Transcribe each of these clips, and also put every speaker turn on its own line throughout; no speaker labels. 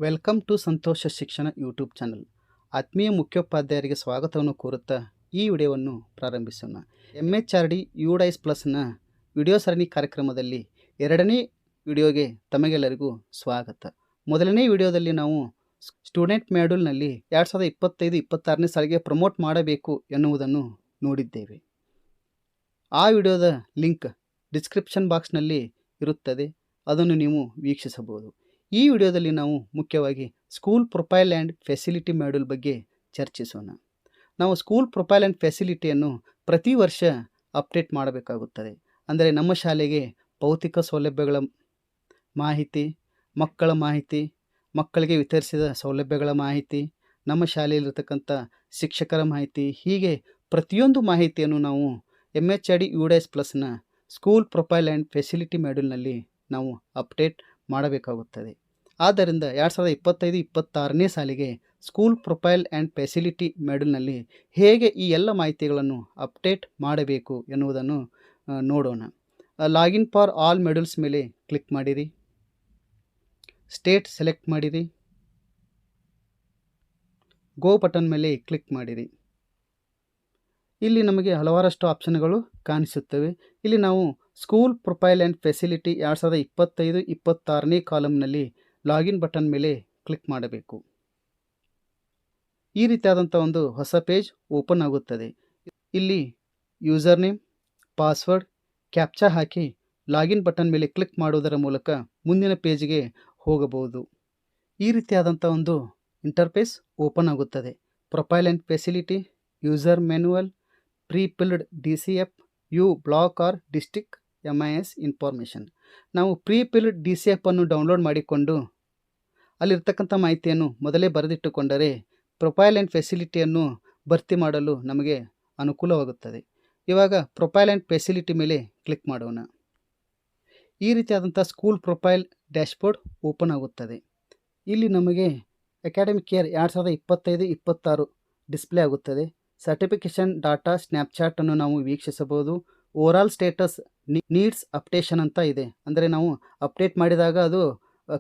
Welcome to ಸಂತೋಷ ಶಿಕ್ಷಣ YouTube channel. ಆತ್ಮೀಯ ಮುಖ್ಯೋಪಾಧ್ಯಾಯರಿಗೆ ಸ್ವಾಗತವನ್ನು ಕೋರುತ್ತಾ ಈ ವಿಡಿಯೋವನ್ನು ಪ್ರಾರಂಭಿಸೋಣ. MHRD UDIS ಪ್ಲಸ್ನ ವಿಡಿಯೋ ಸರಣಿ ಕಾರ್ಯಕ್ರಮದಲ್ಲಿ ಎರಡನೇ ವಿಡಿಯೋಗೆ ತಮಗೆಲ್ಲರಿಗೂ ಸ್ವಾಗತ. ಮೊದಲನೇ ವಿಡಿಯೋದಲ್ಲಿ ನಾವು ಸ್ಟೂಡೆಂಟ್ ಮಾಡ್ಯೂಲ್ನಲ್ಲಿ 2025-26ನೇ ಸಾಲಿಗೆ ಪ್ರಮೋಟ್ ಮಾಡಬೇಕು ಎನ್ನುವುದನ್ನು ನೋಡಿದ್ದೇವೆ. ಆ ವಿಡಿಯೋದ ಲಿಂಕ್ ಡಿಸ್ಕ್ರಿಪ್ಷನ್ ಬಾಕ್ಸ್ನಲ್ಲಿ ಇರುತ್ತದೆ, ಅದನ್ನು ನೀವು ವೀಕ್ಷಿಸಬಹುದು. ಈ ವಿಡಿಯೋದಲ್ಲಿ ನಾವು ಮುಖ್ಯವಾಗಿ school profile and facility module ಬಗ್ಗೆ ಚರ್ಚಿಸೋಣ. ನಾವು ಸ್ಕೂಲ್ ಪ್ರೊಫೈಲ್ ಆ್ಯಂಡ್ ಫೆಸಿಲಿಟಿಯನ್ನು ಪ್ರತಿ ವರ್ಷ ಅಪ್ಡೇಟ್ ಮಾಡಬೇಕಾಗುತ್ತದೆ. ಅಂದರೆ ನಮ್ಮ ಶಾಲೆಗೆ ಭೌತಿಕ ಸೌಲಭ್ಯಗಳ ಮಾಹಿತಿ, ಮಕ್ಕಳ ಮಾಹಿತಿ, ಮಕ್ಕಳಿಗೆ ವಿತರಿಸಿದ ಸೌಲಭ್ಯಗಳ ಮಾಹಿತಿ, ನಮ್ಮ ಶಾಲೆಯಲ್ಲಿರ್ತಕ್ಕಂಥ ಶಿಕ್ಷಕರ ಮಾಹಿತಿ, ಹೀಗೆ ಪ್ರತಿಯೊಂದು ಮಾಹಿತಿಯನ್ನು ನಾವು MHRD UDIS ಪ್ಲಸ್ನ ಸ್ಕೂಲ್ ಪ್ರೊಫೈಲ್ ಆ್ಯಂಡ್ ಫೆಸಿಲಿಟಿ ಮಾಡ್ಯೂಲ್ನಲ್ಲಿ ನಾವು ಅಪ್ಡೇಟ್ ಮಾಡಬೇಕಾಗುತ್ತದೆ. ಆದ್ದರಿಂದ 2025-26ನೇ ಸಾಲಿಗೆ ಸ್ಕೂಲ್ ಪ್ರೊಫೈಲ್ ಆ್ಯಂಡ್ ಫೆಸಿಲಿಟಿ ಮಾಡ್ಯೂಲ್ನಲ್ಲಿ ಹೇಗೆ ಈ ಎಲ್ಲ ಮಾಹಿತಿಗಳನ್ನು ಅಪ್ಡೇಟ್ ಮಾಡಬೇಕು ಎನ್ನುವುದನ್ನು ನೋಡೋಣ. ಲಾಗಿನ್ ಫಾರ್ ಆಲ್ ಮಾಡ್ಯೂಲ್ಸ್ ಮೇಲೆ ಕ್ಲಿಕ್ ಮಾಡಿರಿ. ಸ್ಟೇಟ್ ಸೆಲೆಕ್ಟ್ ಮಾಡಿರಿ. ಗೋ ಬಟನ್ ಮೇಲೆ ಕ್ಲಿಕ್ ಮಾಡಿರಿ. ಇಲ್ಲಿ ನಮಗೆ ಹಲವಾರಷ್ಟು ಆಪ್ಷನ್ಗಳು ಕಾಣಿಸುತ್ತವೆ. ಇಲ್ಲಿ ನಾವು ಸ್ಕೂಲ್ ಪ್ರೊಫೈಲ್ ಆ್ಯಂಡ್ ಫೆಸಿಲಿಟಿ 2025-26ನೇ ಕಾಲಮ್ನಲ್ಲಿ ಲಾಗಿನ್ ಬಟನ್ ಮೇಲೆ ಕ್ಲಿಕ್ ಮಾಡಬೇಕು. ಈ ರೀತಿಯಾದಂಥ ಒಂದು ಹೊಸ ಪೇಜ್ ಓಪನ್ ಆಗುತ್ತದೆ. ಇಲ್ಲಿ ಯೂಸರ್ ನೇಮ್, ಪಾಸ್ವರ್ಡ್, ಕ್ಯಾಪ್ಚಾ ಹಾಕಿ ಲಾಗಿನ್ ಬಟನ್ ಮೇಲೆ ಕ್ಲಿಕ್ ಮಾಡುವುದರ ಮೂಲಕ ಮುಂದಿನ ಪೇಜ್ಗೆ ಹೋಗಬಹುದು. ಈ ರೀತಿಯಾದಂಥ ಒಂದು ಇಂಟರ್ಫೇಸ್ ಓಪನ್ ಆಗುತ್ತದೆ. Profile and facility, user manual, prefilled DCF, U block or district MIS information. ನಾವು ಪ್ರೀ-ಫಿಲ್ಡ್ DCF ಅನ್ನು ಡೌನ್ಲೋಡ್ ಮಾಡಿಕೊಂಡು ಅಲ್ಲಿರ್ತಕ್ಕಂಥ ಮಾಹಿತಿಯನ್ನು ಮೊದಲೇ ಬರೆದಿಟ್ಟುಕೊಂಡರೆ ಪ್ರೊಫೈಲ್ ಆ್ಯಂಡ್ ಫೆಸಿಲಿಟಿಯನ್ನು ಭರ್ತಿ ಮಾಡಲು ನಮಗೆ ಅನುಕೂಲವಾಗುತ್ತದೆ. ಇವಾಗ ಪ್ರೊಫೈಲ್ ಆ್ಯಂಡ್ ಫೆಸಿಲಿಟಿ ಮೇಲೆ ಕ್ಲಿಕ್ ಮಾಡೋಣ. ಈ ರೀತಿಯಾದಂಥ ಸ್ಕೂಲ್ ಪ್ರೊಫೈಲ್ ಡ್ಯಾಶ್ಬೋರ್ಡ್ ಓಪನ್ ಆಗುತ್ತದೆ. ಇಲ್ಲಿ ನಮಗೆ ಅಕಾಡೆಮಿಕ್ ಇಯರ್ 2025-26 ಡಿಸ್ಪ್ಲೇ ಆಗುತ್ತದೆ. ಸರ್ಟಿಫಿಕೇಷನ್ ಡಾಟಾ ಸ್ನ್ಯಾಪ್ಚಾಟನ್ನು ನಾವು ವೀಕ್ಷಿಸಬಹುದು. ಓವರಾಲ್ ಸ್ಟೇಟಸ್ ನೀಡ್ಸ್ ಅಪ್ಡೇಷನ್ ಅಂತ ಇದೆ, ಅಂದರೆ ನಾವು ಅಪ್ಡೇಟ್ ಮಾಡಿದಾಗ ಅದು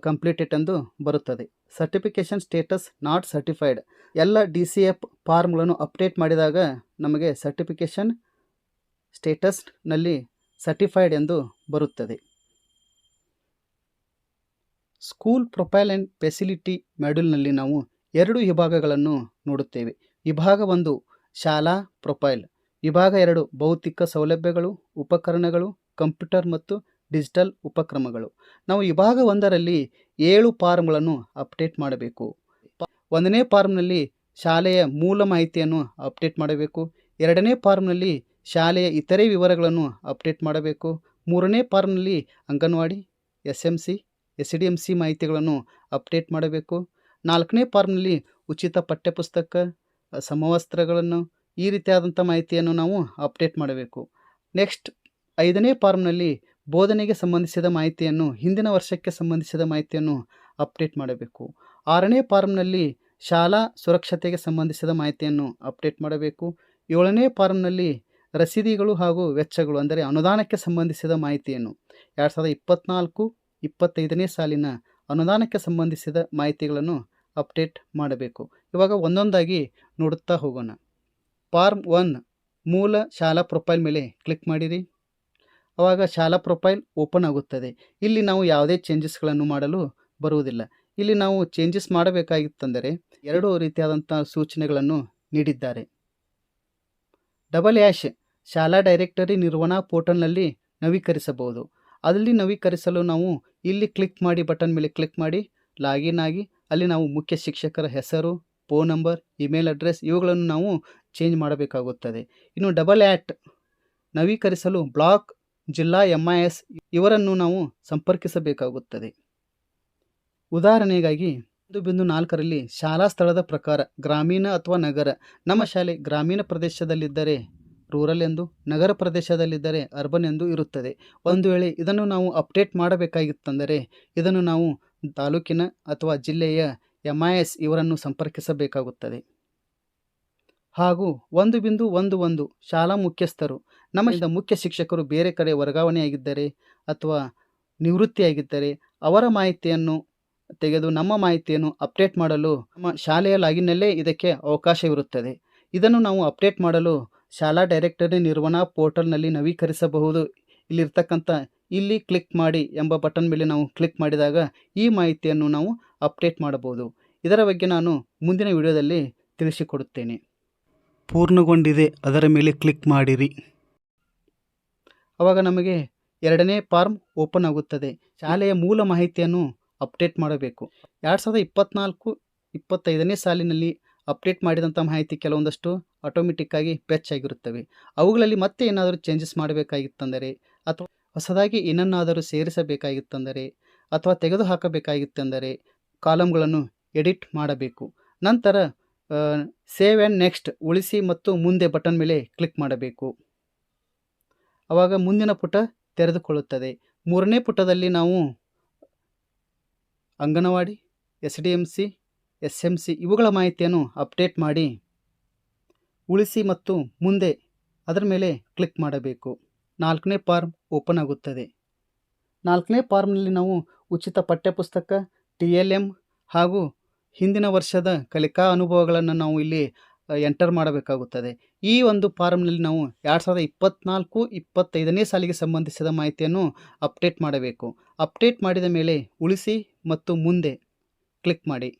ಕಂಪ್ಲೀಟೆಡ್ ಎಂದು ಬರುತ್ತದೆ. ಸರ್ಟಿಫಿಕೇಷನ್ ಸ್ಟೇಟಸ್ ನಾಟ್ ಸರ್ಟಿಫೈಡ್, ಎಲ್ಲ DCF ಫಾರ್ಮ್ಗಳನ್ನು ಅಪ್ಡೇಟ್ ಮಾಡಿದಾಗ ನಮಗೆ ಸರ್ಟಿಫಿಕೇಷನ್ ಸ್ಟೇಟಸ್ನಲ್ಲಿ ಸರ್ಟಿಫೈಡ್ ಎಂದು ಬರುತ್ತದೆ. ಸ್ಕೂಲ್ ಪ್ರೊಫೈಲ್ ಆ್ಯಂಡ್ ಫೆಸಿಲಿಟಿ ಮಾಡ್ಯೂಲ್ನಲ್ಲಿ ನಾವು ಎರಡು ವಿಭಾಗಗಳನ್ನು ನೋಡುತ್ತೇವೆ. ವಿಭಾಗ 1 ಶಾಲಾ ಪ್ರೊಫೈಲ್, ವಿಭಾಗ 2 ಭೌತಿಕ ಸೌಲಭ್ಯಗಳು, ಉಪಕರಣಗಳು, ಕಂಪ್ಯೂಟರ್ ಮತ್ತು ಡಿಜಿಟಲ್ ಉಪಕ್ರಮಗಳು. ನಾವು ವಿಭಾಗ 1ರಲ್ಲಿ 7 ಫಾರ್ಮ್ಗಳನ್ನು ಅಪ್ಡೇಟ್ ಮಾಡಬೇಕು. 1ನೇ ಫಾರ್ಮ್ನಲ್ಲಿ ಶಾಲೆಯ ಮೂಲ ಮಾಹಿತಿಯನ್ನು ಅಪ್ಡೇಟ್ ಮಾಡಬೇಕು. 2ನೇ ಫಾರ್ಮ್ನಲ್ಲಿ ಶಾಲೆಯ ಇತರೆ ವಿವರಗಳನ್ನು ಅಪ್ಡೇಟ್ ಮಾಡಬೇಕು. 3ನೇ ಫಾರ್ಮ್ನಲ್ಲಿ ಅಂಗನವಾಡಿ, SMC, SDMC ಮಾಹಿತಿಗಳನ್ನು ಅಪ್ಡೇಟ್ ಮಾಡಬೇಕು. 4ನೇ ಫಾರ್ಮ್ನಲ್ಲಿ ಉಚಿತ ಪಠ್ಯಪುಸ್ತಕ, ಸಮವಸ್ತ್ರಗಳನ್ನು, ಈ ರೀತಿಯಾದಂಥ ಮಾಹಿತಿಯನ್ನು ನಾವು ಅಪ್ಡೇಟ್ ಮಾಡಬೇಕು. ನೆಕ್ಸ್ಟ್ 5ನೇ ಫಾರ್ಮ್ನಲ್ಲಿ ಬೋಧನೆಗೆ ಸಂಬಂಧಿಸಿದ ಮಾಹಿತಿಯನ್ನು, ಹಿಂದಿನ ವರ್ಷಕ್ಕೆ ಸಂಬಂಧಿಸಿದ ಮಾಹಿತಿಯನ್ನು ಅಪ್ಡೇಟ್ ಮಾಡಬೇಕು. 6ನೇ ಫಾರ್ಮ್ನಲ್ಲಿ ಶಾಲಾ ಸುರಕ್ಷತೆಗೆ ಸಂಬಂಧಿಸಿದ ಮಾಹಿತಿಯನ್ನು ಅಪ್ಡೇಟ್ ಮಾಡಬೇಕು. 7ನೇ ಫಾರ್ಮ್ನಲ್ಲಿ ರಸೀದಿಗಳು ಹಾಗೂ ವೆಚ್ಚಗಳು, ಅಂದರೆ ಅನುದಾನಕ್ಕೆ ಸಂಬಂಧಿಸಿದ ಮಾಹಿತಿಯನ್ನು 2024-25ನೇ ಸಾಲಿನ ಅನುದಾನಕ್ಕೆ ಸಂಬಂಧಿಸಿದ ಮಾಹಿತಿಗಳನ್ನು ಅಪ್ಡೇಟ್ ಮಾಡಬೇಕು. ಇವಾಗ ಒಂದೊಂದಾಗಿ ನೋಡುತ್ತಾ ಹೋಗೋಣ. ಫಾರ್ಮ್ 1 ಮೂಲ ಶಾಲಾ ಪ್ರೊಫೈಲ್ ಮೇಲೆ ಕ್ಲಿಕ್ ಮಾಡಿರಿ. ಆವಾಗ ಶಾಲಾ ಪ್ರೊಫೈಲ್ ಓಪನ್ ಆಗುತ್ತದೆ. ಇಲ್ಲಿ ನಾವು ಯಾವುದೇ ಚೇಂಜಸ್ಗಳನ್ನು ಮಾಡಲು ಬರುವುದಿಲ್ಲ. ಇಲ್ಲಿ ನಾವು ಚೇಂಜಸ್ ಮಾಡಬೇಕಾಗಿತ್ತಂದರೆ 2 ರೀತಿಯಾದಂಥ ಸೂಚನೆಗಳನ್ನು ನೀಡಿದ್ದಾರೆ. _ ಶಾಲಾ ಡೈರೆಕ್ಟರಿ ನಿರ್ವಹಣಾ ಪೋರ್ಟಲ್ನಲ್ಲಿ ನವೀಕರಿಸಬಹುದು. ಅಲ್ಲಿ ನವೀಕರಿಸಲು ನಾವು ಇಲ್ಲಿ ಕ್ಲಿಕ್ ಮಾಡಿ ಬಟನ್ ಮೇಲೆ ಕ್ಲಿಕ್ ಮಾಡಿ ಲಾಗಿನ್ ಆಗಿ ಅಲ್ಲಿ ನಾವು ಮುಖ್ಯ ಶಿಕ್ಷಕರ ಹೆಸರು, ಫೋನ್ ನಂಬರ್, ಇಮೇಲ್ ಅಡ್ರೆಸ್ ಇವುಗಳನ್ನು ನಾವು ಚೇಂಜ್ ಮಾಡಬೇಕಾಗುತ್ತದೆ. ಇನ್ನು _ ನವೀಕರಿಸಲು ಬ್ಲಾಕ್, ಜಿಲ್ಲಾ MIS ಇವರನ್ನು ನಾವು ಸಂಪರ್ಕಿಸಬೇಕಾಗುತ್ತದೆ. ಉದಾಹರಣೆಗಾಗಿ 1.4ರಲ್ಲಿ ಶಾಲಾ ಸ್ಥಳದ ಪ್ರಕಾರ ಗ್ರಾಮೀಣ ಅಥವಾ ನಗರ, ನಮ್ಮ ಶಾಲೆ ಗ್ರಾಮೀಣ ಪ್ರದೇಶದಲ್ಲಿದ್ದರೆ ರೂರಲ್ ಎಂದು, ನಗರ ಪ್ರದೇಶದಲ್ಲಿದ್ದರೆ ಅರ್ಬನ್ ಎಂದು ಇರುತ್ತದೆ. ಒಂದು ವೇಳೆ ಇದನ್ನು ನಾವು ಅಪ್ಡೇಟ್ ಮಾಡಬೇಕಾಗಿತ್ತಂದರೆ ಇದನ್ನು ನಾವು ತಾಲೂಕಿನ ಅಥವಾ ಜಿಲ್ಲೆಯ MIS ಇವರನ್ನು ಸಂಪರ್ಕಿಸಬೇಕಾಗುತ್ತದೆ. ಹಾಗೂ 1.11 ಶಾಲಾ ಮುಖ್ಯಸ್ಥರು, ನಮ್ಮ ಮುಖ್ಯ ಶಿಕ್ಷಕರು ಬೇರೆ ಕಡೆ ವರ್ಗಾವಣೆಯಾಗಿದ್ದರೆ ಅಥವಾ ನಿವೃತ್ತಿಯಾಗಿದ್ದರೆ ಅವರ ಮಾಹಿತಿಯನ್ನು ತೆಗೆದು ನಮ್ಮ ಮಾಹಿತಿಯನ್ನು ಅಪ್ಡೇಟ್ ಮಾಡಲು ನಮ್ಮ ಶಾಲೆಯ ಲಾಗಿನ್ನಲ್ಲೇ ಇದಕ್ಕೆ ಅವಕಾಶವಿರುತ್ತದೆ. ಇದನ್ನು ನಾವು ಅಪ್ಡೇಟ್ ಮಾಡಲು ಶಾಲಾ ಡೈರೆಕ್ಟರಿ ನಿರ್ವಹಣಾ ಪೋರ್ಟಲ್ನಲ್ಲಿ ನವೀಕರಿಸಬಹುದು. ಇಲ್ಲಿರ್ತಕ್ಕಂಥ ಇಲ್ಲಿ ಕ್ಲಿಕ್ ಮಾಡಿ ಎಂಬ ಬಟನ್ ಮೇಲೆ ನಾವು ಕ್ಲಿಕ್ ಮಾಡಿದಾಗ ಈ ಮಾಹಿತಿಯನ್ನು ನಾವು ಅಪ್ಡೇಟ್ ಮಾಡಬಹುದು. ಇದರ ಬಗ್ಗೆ ನಾನು ಮುಂದಿನ ವಿಡಿಯೋದಲ್ಲಿ ತಿಳಿಸಿಕೊಡುತ್ತೇನೆ. ಪೂರ್ಣಗೊಂಡಿದೆ ಅದರ ಮೇಲೆ ಕ್ಲಿಕ್ ಮಾಡಿರಿ. ಆವಾಗ ನಮಗೆ ಎರಡನೇ ಫಾರ್ಮ್ ಓಪನ್ ಆಗುತ್ತದೆ. ಶಾಲೆಯ ಮೂಲ ಮಾಹಿತಿಯನ್ನು ಅಪ್ಡೇಟ್ ಮಾಡಬೇಕು. 2024-25ನೇ ಸಾಲಿನಲ್ಲಿ ಅಪ್ಡೇಟ್ ಮಾಡಿದಂಥ ಮಾಹಿತಿ ಕೆಲವೊಂದಷ್ಟು ಆಟೋಮೆಟಿಕ್ಕಾಗಿ ಫೆಚ್ ಆಗಿರುತ್ತವೆ. ಅವುಗಳಲ್ಲಿ ಮತ್ತೆ ಏನಾದರೂ ಚೇಂಜಸ್ ಮಾಡಬೇಕಾಗಿತ್ತಂದರೆ ಅಥವಾ ಹೊಸದಾಗಿ ಏನನ್ನಾದರೂ ಸೇರಿಸಬೇಕಾಗಿತ್ತಂದರೆ ಅಥವಾ ತೆಗೆದುಹಾಕಬೇಕಾಗಿತ್ತೆಂದರೆ ಕಾಲಮ್ಗಳನ್ನು ಎಡಿಟ್ ಮಾಡಬೇಕು. ನಂತರ ಸೇವ್ ಆ್ಯಂಡ್ ನೆಕ್ಸ್ಟ್ ಉಳಿಸಿ ಮತ್ತು ಮುಂದೆ ಬಟನ್ ಮೇಲೆ ಕ್ಲಿಕ್ ಮಾಡಬೇಕು. ಆವಾಗ ಮುಂದಿನ ಪುಟ ತೆರೆದುಕೊಳ್ಳುತ್ತದೆ. ಮೂರನೇ ಪುಟದಲ್ಲಿ ನಾವು ಅಂಗನವಾಡಿ, SDMC, SMC ಇವುಗಳ ಮಾಹಿತಿಯನ್ನು ಅಪ್ಡೇಟ್ ಮಾಡಿ ಉಳಿಸಿ ಮತ್ತು ಮುಂದೆ ಅದರ ಮೇಲೆ ಕ್ಲಿಕ್ ಮಾಡಬೇಕು. 4ನೇ ಫಾರ್ಮ್ ಓಪನ್ ಆಗುತ್ತದೆ. 4ನೇ ಫಾರ್ಮ್ನಲ್ಲಿ ನಾವು ಉಚಿತ ಪಠ್ಯಪುಸ್ತಕ, TLM ಹಾಗೂ ಹಿಂದಿನ ವರ್ಷದ ಕಲಿಕಾ ಅನುಭವಗಳನ್ನು ನಾವು ಇಲ್ಲಿ ಎಂಟರ್ ಮಾಡಬೇಕಾಗುತ್ತದೆ. ಈ ಒಂದು ಫಾರ್ಮ್ನಲ್ಲಿ ನಾವು 2024-25ನೇ ಸಾಲಿಗೆ ಸಂಬಂಧಿಸಿದ ಮಾಹಿತಿಯನ್ನು ಅಪ್ಡೇಟ್ ಮಾಡಬೇಕು. ಅಪ್ಡೇಟ್ ಮಾಡಿದ ಮೇಲೆ ಉಳಿಸಿ ಮತ್ತು ಮುಂದೆ ಕ್ಲಿಕ್ ಮಾಡಿ.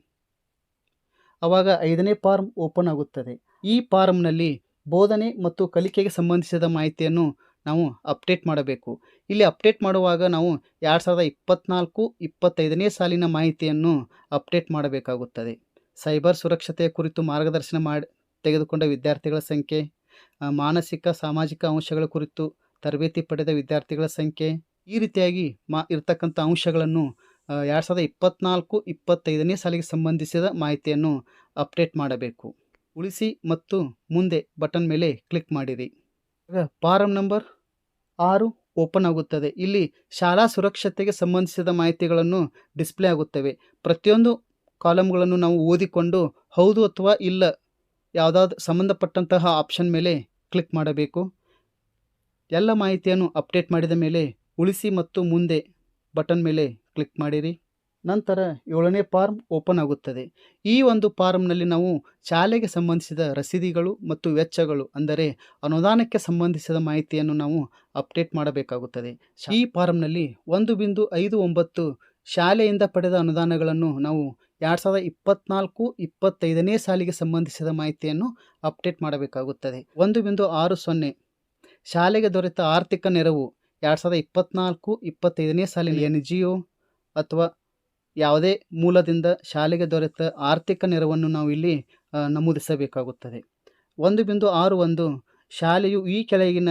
ಆವಾಗ 5ನೇ ಫಾರ್ಮ್ ಓಪನ್ ಆಗುತ್ತದೆ. ಈ ಫಾರ್ಮ್ನಲ್ಲಿ ಬೋಧನೆ ಮತ್ತು ಕಲಿಕೆಗೆ ಸಂಬಂಧಿಸಿದ ಮಾಹಿತಿಯನ್ನು ನಾವು ಅಪ್ಡೇಟ್ ಮಾಡಬೇಕು. ಇಲ್ಲಿ ಅಪ್ಡೇಟ್ ಮಾಡುವಾಗ ನಾವು 2024-25ನೇ ಸಾಲಿನ ಮಾಹಿತಿಯನ್ನು ಅಪ್ಡೇಟ್ ಮಾಡಬೇಕಾಗುತ್ತದೆ. ಸೈಬರ್ ಸುರಕ್ಷತೆಯ ಕುರಿತು ಮಾರ್ಗದರ್ಶನ ತೆಗೆದುಕೊಂಡ ವಿದ್ಯಾರ್ಥಿಗಳ ಸಂಖ್ಯೆ, ಮಾನಸಿಕ ಸಾಮಾಜಿಕ ಅಂಶಗಳ ಕುರಿತು ತರಬೇತಿ ಪಡೆದ ವಿದ್ಯಾರ್ಥಿಗಳ ಸಂಖ್ಯೆ, ಈ ರೀತಿಯಾಗಿ ಇರ್ತಕ್ಕಂಥ ಅಂಶಗಳನ್ನು 2024-25ನೇ ಸಾಲಿಗೆ ಸಂಬಂಧಿಸಿದ ಮಾಹಿತಿಯನ್ನು ಅಪ್ಡೇಟ್ ಮಾಡಬೇಕು. ಉಳಿಸಿ ಮತ್ತು ಮುಂದೆ ಬಟನ್ ಮೇಲೆ ಕ್ಲಿಕ್ ಮಾಡಿರಿ. ಈಗ ಫಾರಂ ನಂಬರ್ 6 ಓಪನ್ ಆಗುತ್ತದೆ. ಇಲ್ಲಿ ಶಾಲಾ ಸುರಕ್ಷತೆಗೆ ಸಂಬಂಧಿಸಿದ ಮಾಹಿತಿಗಳನ್ನು ಡಿಸ್ಪ್ಲೇ ಆಗುತ್ತವೆ. ಪ್ರತಿಯೊಂದು ಕಾಲಮ್ಗಳನ್ನು ನಾವು ಓದಿಕೊಂಡು ಹೌದು ಅಥವಾ ಇಲ್ಲ ಯಾವುದಾದ್ರು ಸಂಬಂಧಪಟ್ಟಂತಹ ಆಪ್ಷನ್ ಮೇಲೆ ಕ್ಲಿಕ್ ಮಾಡಬೇಕು. ಎಲ್ಲ ಮಾಹಿತಿಯನ್ನು ಅಪ್ಡೇಟ್ ಮಾಡಿದ ಮೇಲೆ ಉಳಿಸಿ ಮತ್ತು ಮುಂದೆ ಬಟನ್ ಮೇಲೆ ಕ್ಲಿಕ್ ಮಾಡಿರಿ. ನಂತರ 7ನೇ ಫಾರ್ಮ್ ಓಪನ್ ಆಗುತ್ತದೆ. ಈ ಒಂದು ಫಾರ್ಮ್ನಲ್ಲಿ ನಾವು ಶಾಲೆಗೆ ಸಂಬಂಧಿಸಿದ ರಸೀದಿಗಳು ಮತ್ತು ವೆಚ್ಚಗಳು ಅಂದರೆ ಅನುದಾನಕ್ಕೆ ಸಂಬಂಧಿಸಿದ ಮಾಹಿತಿಯನ್ನು ನಾವು ಅಪ್ಡೇಟ್ ಮಾಡಬೇಕಾಗುತ್ತದೆ. ಈ ಫಾರ್ಮ್ನಲ್ಲಿ 1.59 ಶಾಲೆಯಿಂದ ಪಡೆದ ಅನುದಾನಗಳನ್ನು ನಾವು 2024-25ನೇ ಸಾಲಿಗೆ ಸಂಬಂಧಿಸಿದ ಮಾಹಿತಿಯನ್ನು ಅಪ್ಡೇಟ್ ಮಾಡಬೇಕಾಗುತ್ತದೆ. 1.60 ಶಾಲೆಗೆ ದೊರೆತ ಆರ್ಥಿಕ ನೆರವು 2024-25ನೇ ಸಾಲಿನ NGO ಅಥವಾ ಯಾವುದೇ ಮೂಲದಿಂದ ಶಾಲೆಗೆ ದೊರೆತ ಆರ್ಥಿಕ ನೆರವನ್ನು ನಾವು ಇಲ್ಲಿ ನಮೂದಿಸಬೇಕಾಗುತ್ತದೆ. 1.61 ಶಾಲೆಯು ಈ ಕೆಳಗಿನ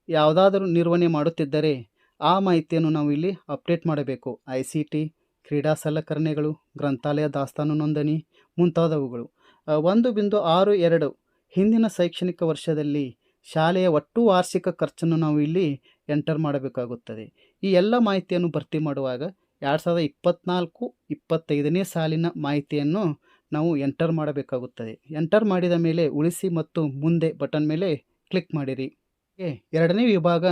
ಯಾವುದಾದರೂ ನಿರ್ವಹಣೆ ಮಾಡುತ್ತಿದ್ದರೆ ಆ ಮಾಹಿತಿಯನ್ನು ನಾವು ಇಲ್ಲಿ ಅಪ್ಡೇಟ್ ಮಾಡಬೇಕು. ICT, ಕ್ರೀಡಾ ಸಲಕರಣೆಗಳು, ಗ್ರಂಥಾಲಯ ದಾಸ್ತಾನು ನೋಂದಣಿ ಮುಂತಾದವುಗಳು. 1.62 ಹಿಂದಿನ ಶೈಕ್ಷಣಿಕ ವರ್ಷದಲ್ಲಿ ಶಾಲೆಯ ಒಟ್ಟು ವಾರ್ಷಿಕ ಖರ್ಚನ್ನು ನಾವು ಇಲ್ಲಿ ಎಂಟರ್ ಮಾಡಬೇಕಾಗುತ್ತದೆ. ಈ ಎಲ್ಲ ಮಾಹಿತಿಯನ್ನು ಭರ್ತಿ ಮಾಡುವಾಗ 2024-25ನೇ ಸಾಲಿನ ಮಾಹಿತಿಯನ್ನು ನಾವು ಎಂಟರ್ ಮಾಡಬೇಕಾಗುತ್ತದೆ. ಎಂಟರ್ ಮಾಡಿದ ಮೇಲೆ ಉಳಿಸಿ ಮತ್ತು ಮುಂದೆ ಬಟನ್ ಮೇಲೆ ಕ್ಲಿಕ್ ಮಾಡಿರಿ. ಎರಡನೇ ವಿಭಾಗ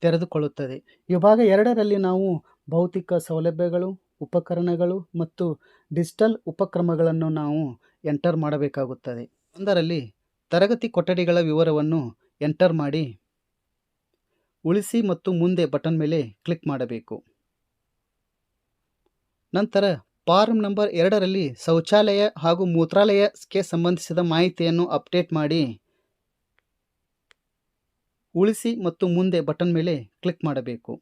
ತೆರೆದುಕೊಳ್ಳುತ್ತದೆ. ವಿಭಾಗ 2ರಲ್ಲಿ ನಾವು ಭೌತಿಕ ಸೌಲಭ್ಯಗಳು, ಉಪಕರಣಗಳು ಮತ್ತು ಡಿಜಿಟಲ್ ಉಪಕ್ರಮಗಳನ್ನು ನಾವು ಎಂಟರ್ ಮಾಡಬೇಕಾಗುತ್ತದೆ. 1ರಲ್ಲಿ ತರಗತಿ ಕೊಠಡಿಗಳ ವಿವರವನ್ನು ಎಂಟರ್ ಮಾಡಿ ಉಳಿಸಿ ಮತ್ತು ಮುಂದೆ ಬಟನ್ ಮೇಲೆ ಕ್ಲಿಕ್ ಮಾಡಬೇಕು. ನಂತರ ಫಾರ್ಮ್ ನಂಬರ್ 2ರಲ್ಲಿ ಶೌಚಾಲಯ ಹಾಗೂ ಮೂತ್ರಾಲಯಕ್ಕೆ ಸಂಬಂಧಿಸಿದ ಮಾಹಿತಿಯನ್ನು ಅಪ್ಡೇಟ್ ಮಾಡಿ ಉಳಿಸಿ ಮತ್ತು ಮುಂದೆ ಬಟನ್ ಮೇಲೆ ಕ್ಲಿಕ್ ಮಾಡಬೇಕು.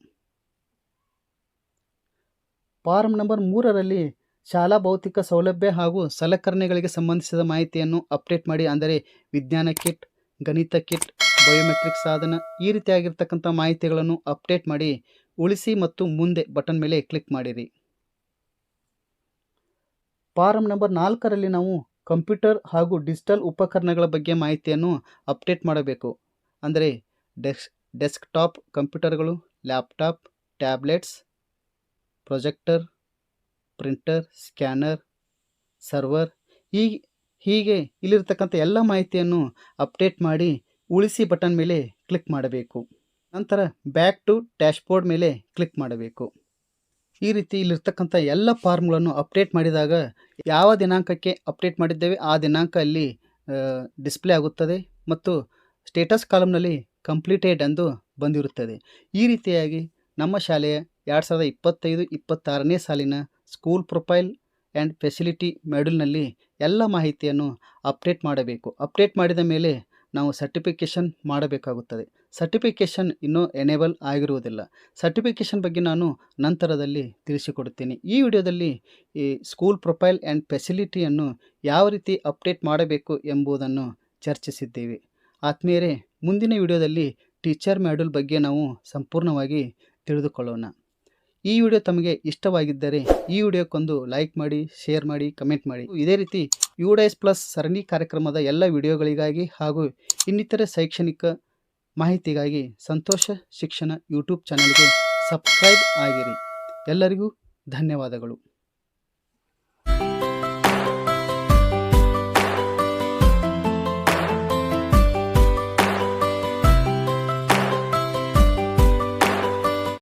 ಫಾರ್ಮ್ ನಂಬರ್ 3ರಲ್ಲಿ ಶಾಲಾ ಭೌತಿಕ ಸೌಲಭ್ಯ ಹಾಗೂ ಸಲಕರಣೆಗಳಿಗೆ ಸಂಬಂಧಿಸಿದ ಮಾಹಿತಿಯನ್ನು ಅಪ್ಡೇಟ್ ಮಾಡಿ, ಅಂದರೆ ವಿಜ್ಞಾನ ಕಿಟ್, ಗಣಿತ ಕಿಟ್, ಬಯೋಮೆಟ್ರಿಕ್ ಸಾಧನ ಈ ರೀತಿಯಾಗಿರ್ತಕ್ಕಂಥ ಮಾಹಿತಿಗಳನ್ನು ಅಪ್ಡೇಟ್ ಮಾಡಿ ಉಳಿಸಿ ಮತ್ತು ಮುಂದೆ ಬಟನ್ ಮೇಲೆ ಕ್ಲಿಕ್ ಮಾಡಿರಿ. ಫಾರ್ಮ್ ನಂಬರ್ 4ರಲ್ಲಿ ನಾವು ಕಂಪ್ಯೂಟರ್ ಹಾಗೂ ಡಿಜಿಟಲ್ ಉಪಕರಣಗಳ ಬಗ್ಗೆ ಮಾಹಿತಿಯನ್ನು ಅಪ್ಡೇಟ್ ಮಾಡಬೇಕು. ಅಂದರೆ ಡೆಸ್ಕ್ಟಾಪ್ ಕಂಪ್ಯೂಟರ್ಗಳು, laptop, tablets, projector, printer, scanner, server ಹೀಗೆ ಇಲ್ಲಿರ್ತಕ್ಕಂಥ ಎಲ್ಲ ಮಾಹಿತಿಯನ್ನು ಅಪ್ಡೇಟ್ ಮಾಡಿ ಉಳಿಸಿ ಬಟನ್ ಮೇಲೆ ಕ್ಲಿಕ್ ಮಾಡಬೇಕು. ನಂತರ ಬ್ಯಾಕ್ ಟು ಡ್ಯಾಶ್ಬೋರ್ಡ್ ಮೇಲೆ ಕ್ಲಿಕ್ ಮಾಡಬೇಕು. ಈ ರೀತಿ ಇಲ್ಲಿರ್ತಕ್ಕಂಥ ಎಲ್ಲ ಫಾರ್ಮ್ಗಳನ್ನು ಅಪ್ಡೇಟ್ ಮಾಡಿದಾಗ ಯಾವ ದಿನಾಂಕಕ್ಕೆ ಅಪ್ಡೇಟ್ ಮಾಡಿದ್ದೇವೆ ಆ ದಿನಾಂಕ ಅಲ್ಲಿ ಡಿಸ್ಪ್ಲೇ ಆಗುತ್ತದೆ ಮತ್ತು ಸ್ಟೇಟಸ್ ಕಾಲಮ್ನಲ್ಲಿ ಕಂಪ್ಲೀಟೆಡ್ ಎಂದು ಬಂದಿರುತ್ತದೆ. ಈ ರೀತಿಯಾಗಿ ನಮ್ಮ ಶಾಲೆಯ 2025-26ನೇ ಸಾಲಿನ ಸ್ಕೂಲ್ ಪ್ರೊಫೈಲ್ ಆ್ಯಂಡ್ ಫೆಸಿಲಿಟಿ ಮಾಡ್ಯೂಲ್ನಲ್ಲಿ ಎಲ್ಲ ಮಾಹಿತಿಯನ್ನು ಅಪ್ಡೇಟ್ ಮಾಡಬೇಕು. ಅಪ್ಡೇಟ್ ಮಾಡಿದ ಮೇಲೆ ನಾವು ಸರ್ಟಿಫಿಕೇಷನ್ ಮಾಡಬೇಕಾಗುತ್ತದೆ. ಸರ್ಟಿಫಿಕೇಷನ್ ಇನ್ನೂ ಎನೇಬಲ್ ಆಗಿರುವುದಿಲ್ಲ. ಸರ್ಟಿಫಿಕೇಷನ್ ಬಗ್ಗೆ ನಾನು ನಂತರದಲ್ಲಿ ತಿಳಿಸಿಕೊಡುತ್ತೇನೆ. ಈ ವಿಡಿಯೋದಲ್ಲಿ ಈ ಸ್ಕೂಲ್ ಪ್ರೊಫೈಲ್ ಆ್ಯಂಡ್ ಫೆಸಿಲಿಟಿಯನ್ನು ಯಾವ ರೀತಿ ಅಪ್ಡೇಟ್ ಮಾಡಬೇಕು ಎಂಬುದನ್ನು ಚರ್ಚಿಸಿದ್ದೇವೆ. ಆತ್ಮೀಯರೇ, ಮುಂದಿನ ವಿಡಿಯೋದಲ್ಲಿ ಟೀಚರ್ ಮಾಡ್ಯೂಲ್ ಬಗ್ಗೆ ನಾವು ಸಂಪೂರ್ಣವಾಗಿ ತಿಳಿದುಕೊಳ್ಳೋಣ. ಈ ವಿಡಿಯೋ ತಮಗೆ ಇಷ್ಟವಾಗಿದ್ದರೆ ಈ ವಿಡಿಯೋಕ್ಕೊಂದು ಲೈಕ್ ಮಾಡಿ, ಶೇರ್ ಮಾಡಿ, ಕಮೆಂಟ್ ಮಾಡಿ. ಇದೇ ರೀತಿ UDS+ ಸರಣಿ ಕಾರ್ಯಕ್ರಮದ ಎಲ್ಲ ವಿಡಿಯೋಗಳಿಗಾಗಿ ಹಾಗೂ ಇನ್ನಿತರೆ ಶೈಕ್ಷಣಿಕ ಮಾಹಿತಿಗಾಗಿ ಸಂತೋಷ ಶಿಕ್ಷಣ ಯೂಟ್ಯೂಬ್ ಚಾನಲ್ಗೆ ಸಬ್ಸ್ಕ್ರೈಬ್ ಆಗಿರಿ. ಎಲ್ಲರಿಗೂ ಧನ್ಯವಾದಗಳು.